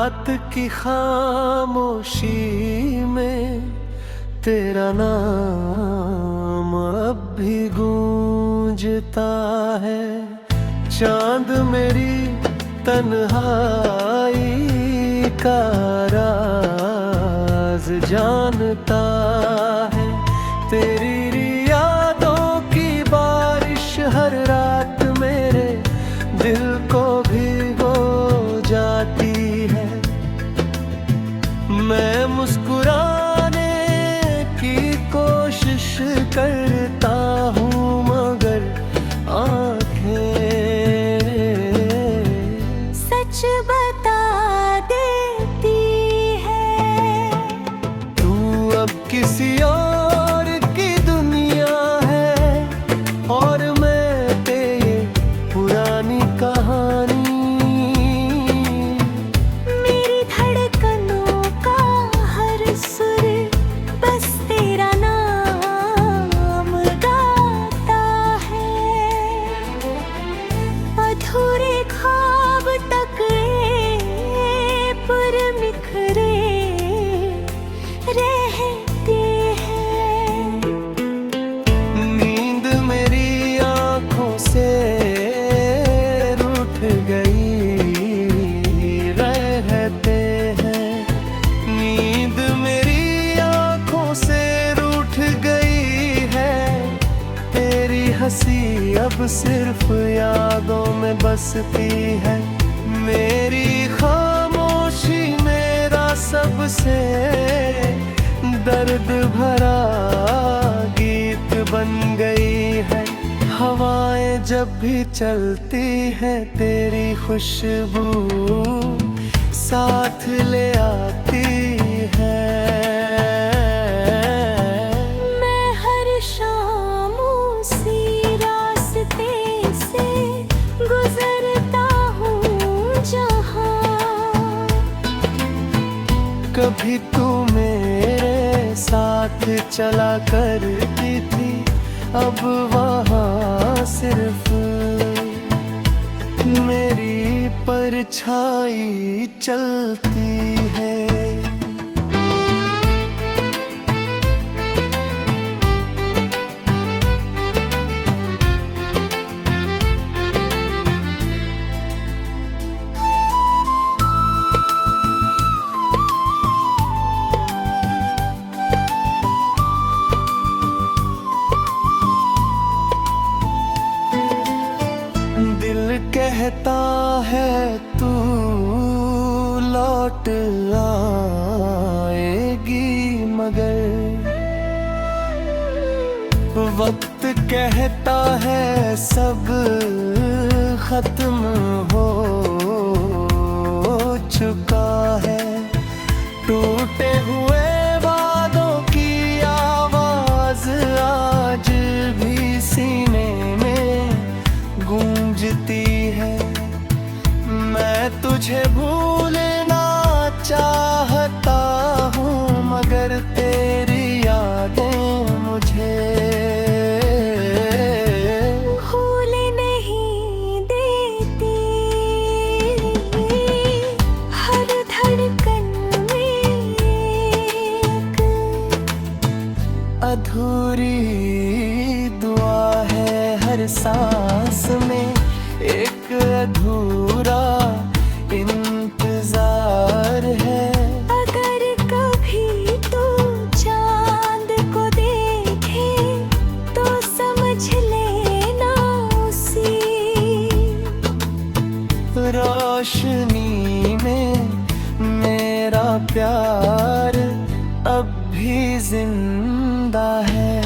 रात की खामोशी में तेरा नाम अब भी गूंजता है। चांद मेरी तन्हाई का राज जानता है। तेरी यादों की बारिश हर रात मेरे दिल को भिगो जाती है। मैं मुस्कुराने की कोशिश करता हूँ मगर आँखें सच बता देती है। तू अब किसी और की दुनिया है और मैं तेरी पुरानी कहानी। मेरी धड़कनों का हर सुर बस तेरा नाम गाता है। अधूरे ख्वाब तक पर बिखरे रहते हैं। नींद मेरी आँखों से रूठ गई रहते हैं। नींद मेरी आँखों से रूठ गई है। तेरी हंसी अब सिर्फ यादों में बसती है। मेरी खामोशी मेरा सबसे दर्द भरा गीत बन गई है। हवाएं जब भी चलती हैं तेरी खुशबू साथ ले आती है। मैं हर शाम उसी रास्ते से गुजरता हूँ जहाँ कभी तू मेरे साथ चला करती थी। अब वहाँ सिर्फ मेरी परछाई चलती है। दिल कहता है तू लौट आएगी मगर वक्त कहता है सब खत्म हो चुका है। टूटे हुए वादों की आवाज आज भी सीने में गूंजती है। मैं तुझे भूलना चाहता हूँ मगर तेरी यादें मुझे भूल नहीं देती। हर धड़कन में एक अधूरी दुआ है। हर सांस में एक अधूरा इंतजार है। अगर कभी तू चांद को देखे तो समझ लेना उसी रोशनी में मेरा प्यार अब भी जिंदा है।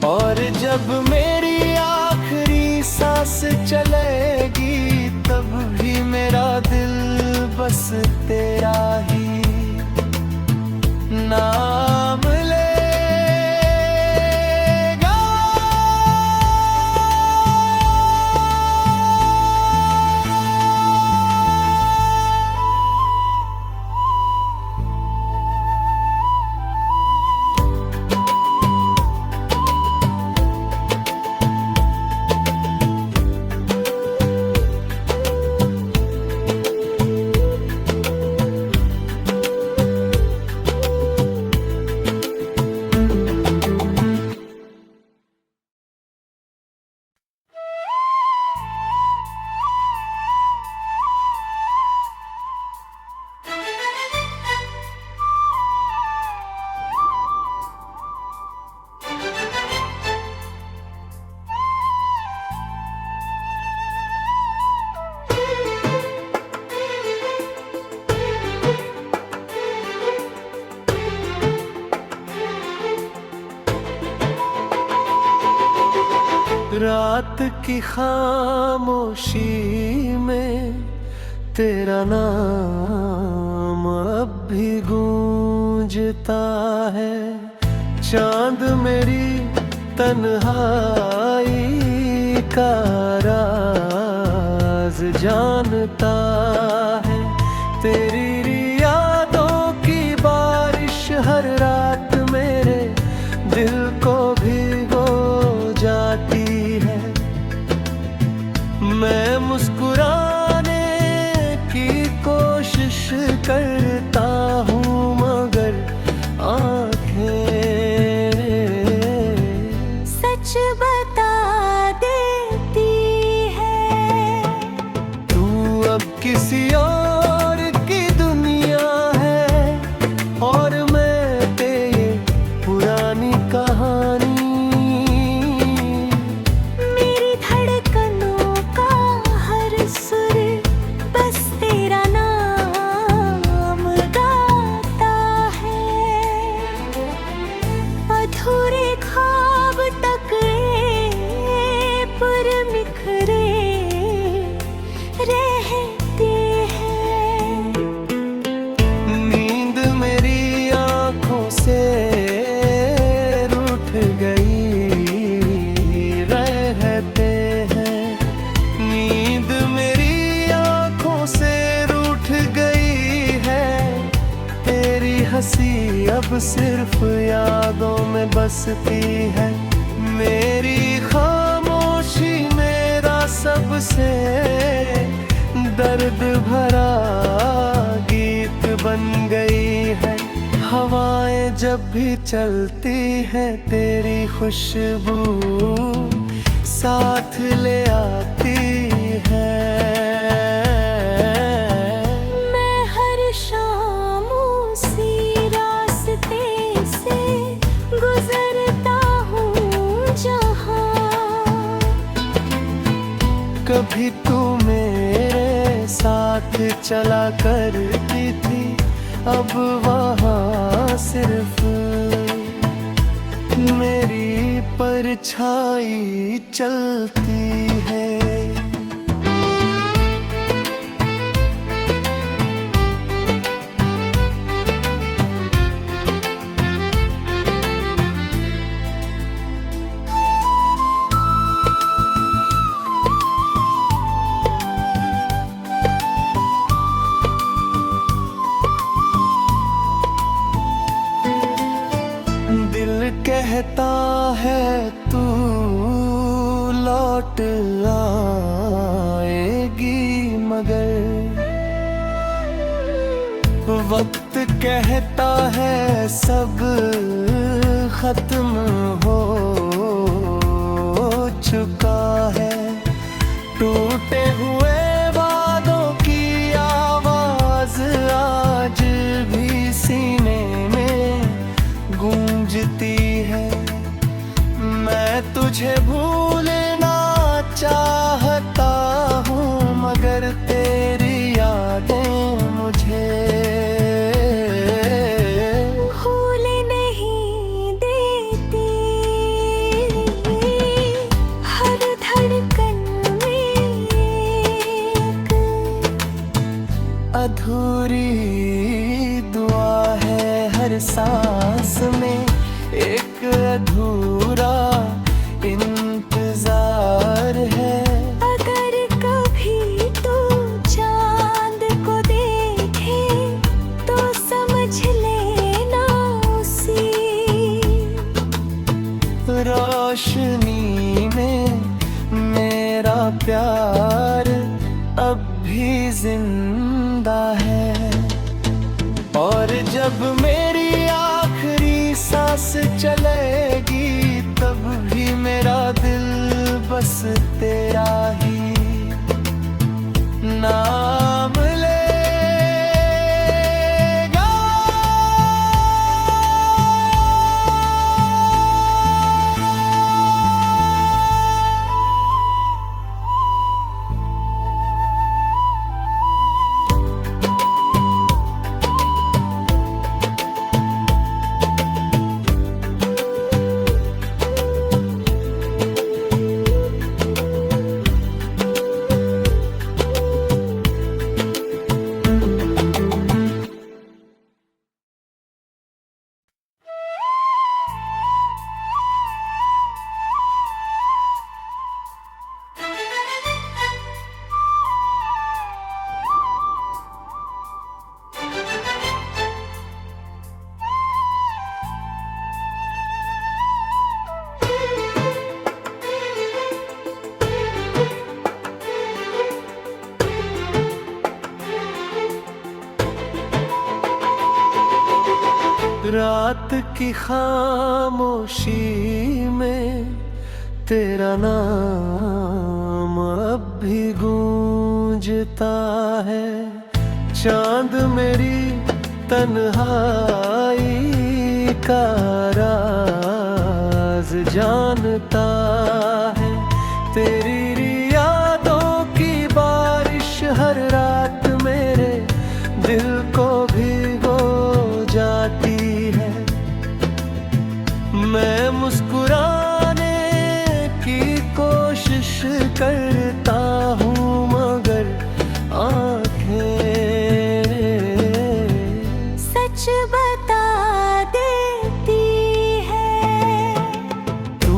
और जब मेरी आखिरी सांस चलेगी तब भी मेरा दिल बस तेरा ही नाम रात की खामोशी में तेरा नाम अब भी गूंजता है। चांद मेरी तन्हाई का राज जानता है। तेरी यादों की बारिश हर रात मेरे दिल को भिगो जाती है। मैं मुस्कुराने की कोशिश करता हूँ मगर आँखें सच बता देती है। तू अब किसी और की दुनिया है और मैं तेरी पुरानी कहानी। मेरी धड़कनों का हर सुर बस तेरा नाम गाता है। अधूरे ख्वाब टकरे पर बिखरे रहते हैं। नींद मेरी आँखों से रूठ गई रहते हैं। नींद मेरी आँखों से रूठ गई है। तेरी हंसी अब सिर्फ यादों में बसती है। मेरी खामोशी मेरा सबसे दर्द भरा गीत बन गई है। हवाएं जब भी चलती हैं तेरी खुशबू साथ ले आती है। मैं हर शाम उसी रास्ते से गुजरता हूँ जहाँ। कभी तू मेरे साथ चला करती थी, अब वहाँ सिर्फ मेरी परछाई चलती है। दिल कहता है तू लौट आएगी मगर वक्त कहता है सब खत्म हो चुका है। टूटे हुए वादों की आवाज आज भी सीने में गूंजती है। मैं तुझे भूलना चाहता हूँ मगर तेरी यादें मुझे भूल नहीं देती। हर धड़कन में एक अधूरी दुआ है। हर सांस में एक अधूरा इंतजार है। अगर कभी तू चांद को देखे तो समझ लेना उसी रोशनी में मेरा प्यार अब भी जिंदा है। और जब मेरी आखिरी सांस चलेगी तब भी मेरा दिल बस तेरा ही नाम लेगा। रात की खामोशी में तेरा नाम अब भी गूंजता है। चांद मेरी तन्हाई का राज जानता है। तेरी यादों की बारिश हर रात मेरे दिल को भिगो जाती है। मैं मुस्कुराने की कोशिश करता हूँ मगर आँखें सच बता देती है। तू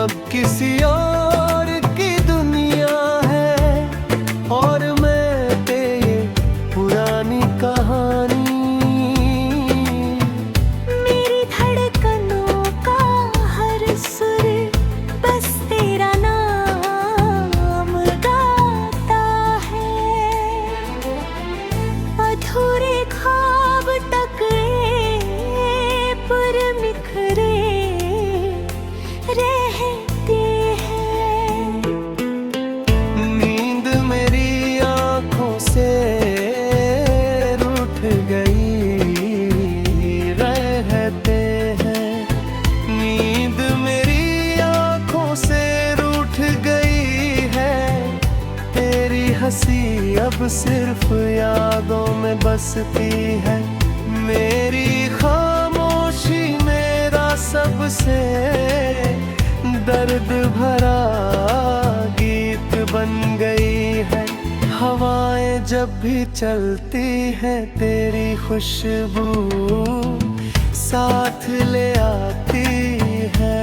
अब किसी और की दुनिया है और मैं पे ये पुरानी कहानी। मेरी धड़कनों का हर सुर बस तेरा नाम गाता है। अधूरे ख्वाब टकरे पर बिखरे रहते हैं। नींद मेरी आँखों से रूठ गई रहते हैं। नींद मेरी आँखों से रूठ गई है। तेरी हंसी अब सिर्फ यादों में बसती है। मेरी खामोशी मेरा सबसे दर्द भरा गीत बन गई है। हवाएं जब भी चलती हैं तेरी खुशबू साथ ले आती है।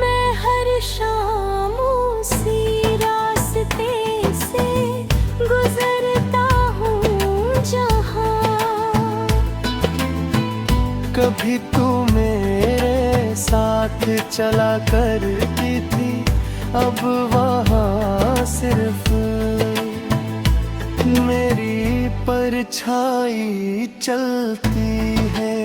मैं हर शाम उसी रास्ते से गुजरता हूँ जहाँ। कभी तू मेरे साथ चला करती थी, अब वहाँ सिर्फ मेरी परछाई चलती है।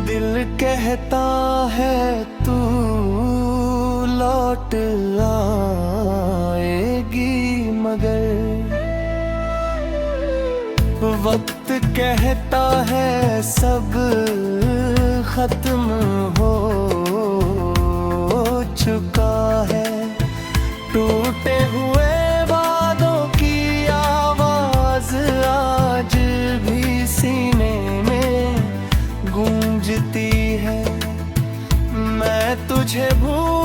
दिल कहता है तू लौट आएगी मगर वक्त कहता है सब खत्म हो चुका है। टूटे हुए वादों की आवाज आज भी सीने में गूंजती है। मैं तुझे भूल